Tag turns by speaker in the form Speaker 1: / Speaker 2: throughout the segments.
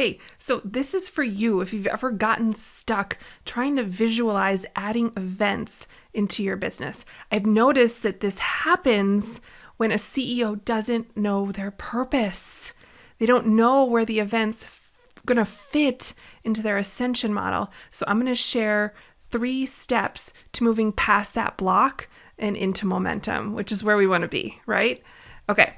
Speaker 1: Hey, so this is for you if you've ever gotten stuck trying to visualize adding events into your business. I've noticed that this happens when a CEO doesn't know their purpose. They don't know where the event's going to fit into their Ascension model. So I'm going to share 3 steps to moving past that block and into momentum, which is where we want to be, right? Okay.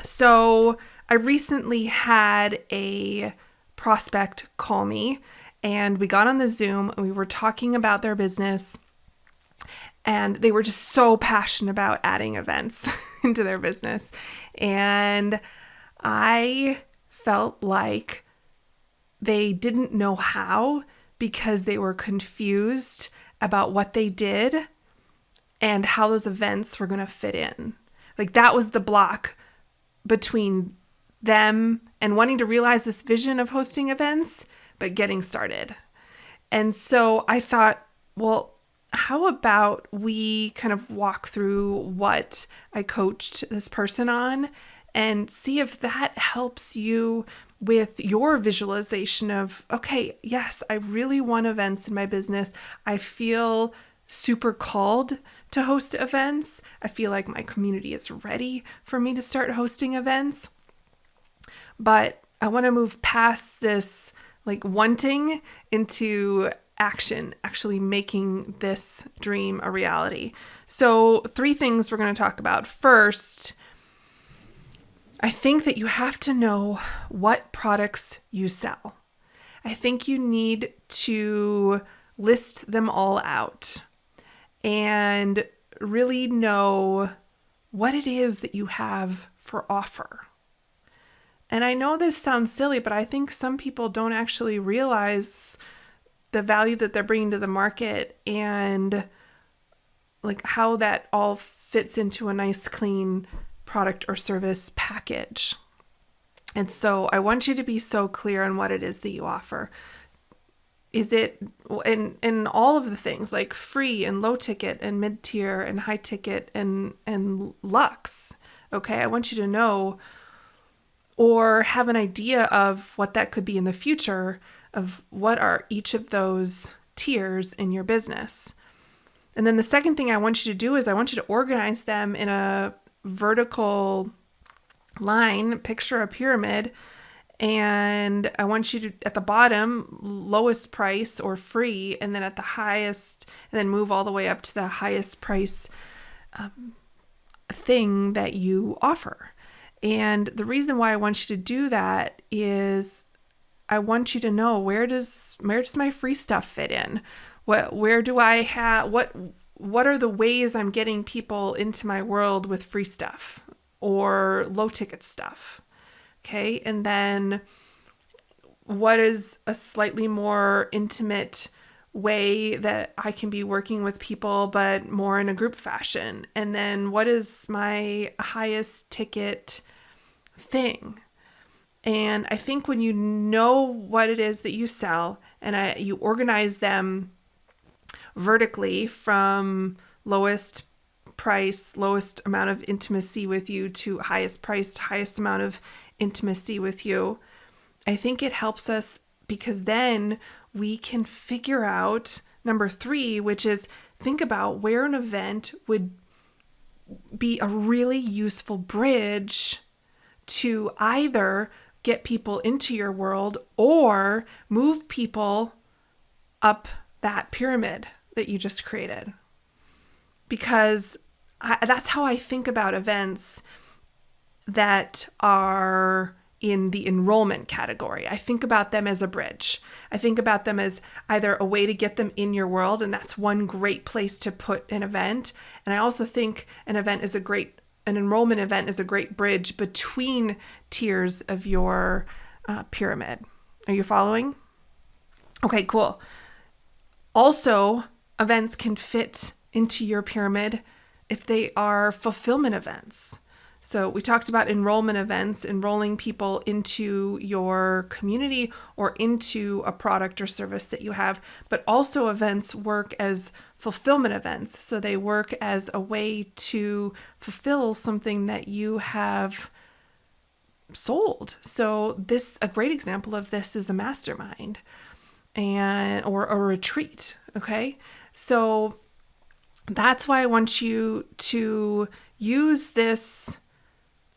Speaker 1: So I recently had a prospect call me and we got on the Zoom and we were talking about their business, and they were just so passionate about adding events into their business. And I felt like they didn't know how because they were confused about what they did and how those events were going to fit in. Like, that was the block between them and wanting to realize this vision of hosting events, but getting started. And so I thought, well, how about we kind of walk through what I coached this person on and see if that helps you with your visualization of, okay, yes, I really want events in my business. I feel super called to host events. I feel like my community is ready for me to start hosting events. But I want to move past this like wanting into action, actually making this dream a reality. So 3 things we're going to talk about. First, I think that you have to know what products you sell. I think you need to list them all out and really know what it is that you have for offer. And I know this sounds silly, but I think some people don't actually realize the value that they're bringing to the market and like how that all fits into a nice, clean product or service package. And so I want you to be so clear on what it is that you offer. Is it in all of the things like free and low ticket and mid tier and high ticket and luxe? Okay, I want you to know or have an idea of what that could be in the future of what are each of those tiers in your business. And then the second thing I want you to do is I want you to organize them in a vertical line, picture a pyramid, and I want you to, at the bottom, lowest price or free, and then at the highest, and then move all the way up to the highest price thing that you offer. And the reason why I want you to do that is I want you to know where does my free stuff fit in? Where do I have, what are the ways I'm getting people into my world with free stuff or low ticket stuff? Okay. And then what is a slightly more intimate way that I can be working with people, but more in a group fashion? And then what is my highest ticket thing? And I think when you know what it is that you sell and you organize them vertically from lowest price, lowest amount of intimacy with you to highest price, highest amount of intimacy with you, I think it helps us because then we can figure out number 3, which is think about where an event would be a really useful bridge to either get people into your world or move people up that pyramid that you just created. Because that's how I think about events that are in the enrollment category. I think about them as a bridge. I think about them as either a way to get them in your world, and that's one great place to put an event. And I also think an enrollment event is a great bridge between tiers of your pyramid. Are you following? Okay, cool. Also, events can fit into your pyramid if they are fulfillment events. So we talked about enrollment events, enrolling people into your community or into a product or service that you have, but also events work as fulfillment events. So they work as a way to fulfill something that you have sold. So a great example of this is a mastermind or a retreat. Okay. So that's why I want you to use this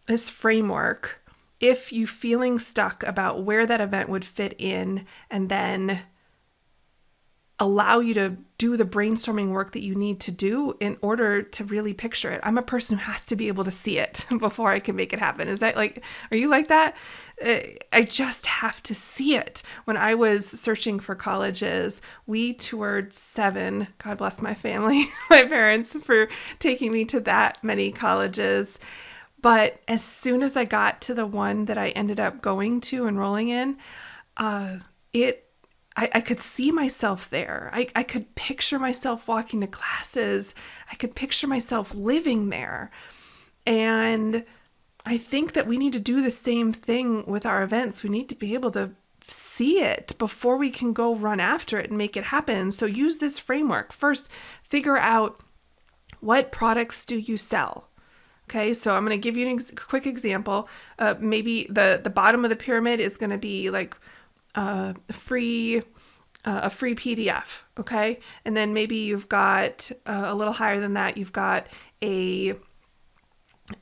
Speaker 1: framework if you feeling stuck about where that event would fit in, and then allow you to do the brainstorming work that you need to do in order to really picture it. I'm a person who has to be able to see it before I can make it happen. Is that are you like that? I just have to see it. When I was searching for colleges, we toured 7, God bless my family, my parents for taking me to that many colleges. But as soon as I got to the one that I ended up going to enrolling in, I could see myself there. I could picture myself walking to classes. I could picture myself living there. And I think that we need to do the same thing with our events. We need to be able to see it before we can go run after it and make it happen. So use this framework. First, figure out what products do you sell. Okay, so I'm going to give you a quick example. Maybe the bottom of the pyramid is going to be like a free PDF, okay? And then maybe you've got a little higher than that, you've got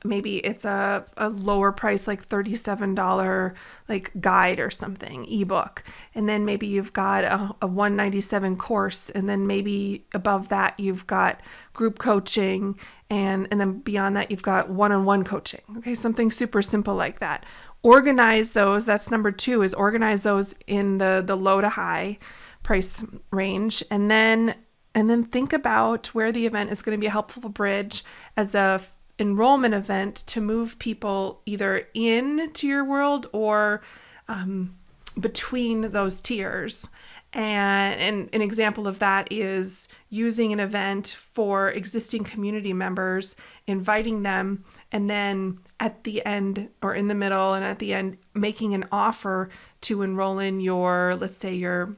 Speaker 1: maybe it's a lower price, like $37 like guide or something, ebook. And then maybe you've got a $197 course, and then maybe above that you've got group coaching, and then beyond that you've got one-on-one coaching. Okay, something super simple like that. Organize those. That's number 2, is organize those in the low to high price range, and then think about where the event is going to be a helpful bridge as a enrollment event to move people either into your world or between those tiers. And an example of that is using an event for existing community members, inviting them, and then at the end or in the middle and at the end, making an offer to enroll in your, let's say your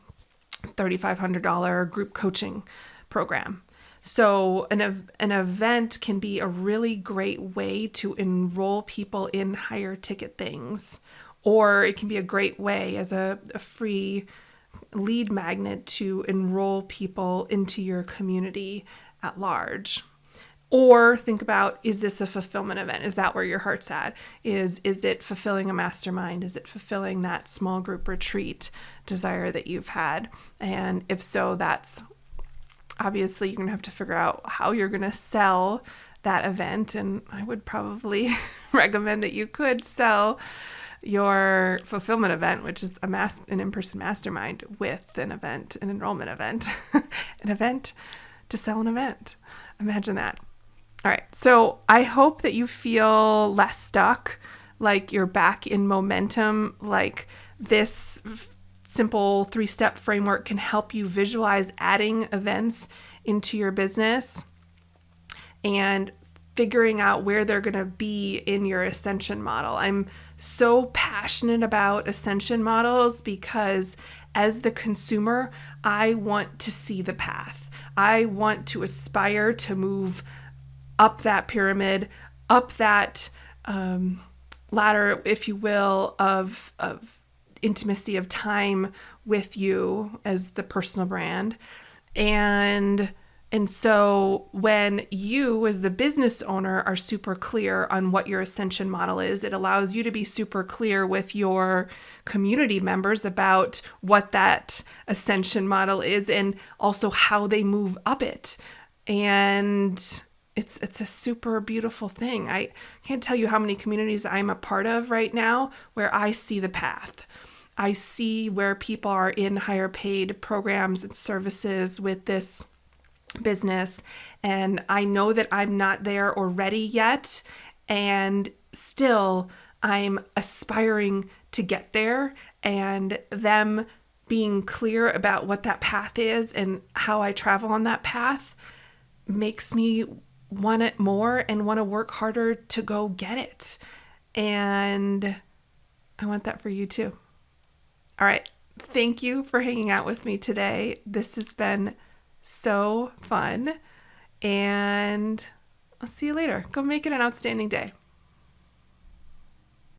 Speaker 1: $3,500 group coaching program. So an event can be a really great way to enroll people in higher ticket things, or it can be a great way as a free lead magnet to enroll people into your community at large. Or think about, is this a fulfillment event? Is that where your heart's at? Is it fulfilling a mastermind? Is it fulfilling that small group retreat desire that you've had? And if so, that's obviously you're going to have to figure out how you're going to sell that event. And I would probably recommend that you could sell your fulfillment event, which is an in-person mastermind, with an enrollment event, an event to sell an event. Imagine that. All right. So I hope that you feel less stuck, like you're back in momentum, like this simple 3-step framework can help you visualize adding events into your business and figuring out where they're going to be in your Ascension model. I'm so passionate about Ascension models because as the consumer, I want to see the path. I want to aspire to move up that pyramid, up that ladder, if you will, of intimacy, of time with you as the personal brand. And so when you as the business owner are super clear on what your Ascension model is, it allows you to be super clear with your community members about what that Ascension model is and also how they move up it. And it's a super beautiful thing. I can't tell you how many communities I'm a part of right now where I see the path. I see where people are in higher paid programs and services with this business, and I know that I'm not there or ready yet, and still I'm aspiring to get there, and them being clear about what that path is and how I travel on that path makes me want it more and want to work harder to go get it. And I want that for you too. All right. Thank you for hanging out with me today. This has been so fun, and I'll see you later. Go make it an outstanding day.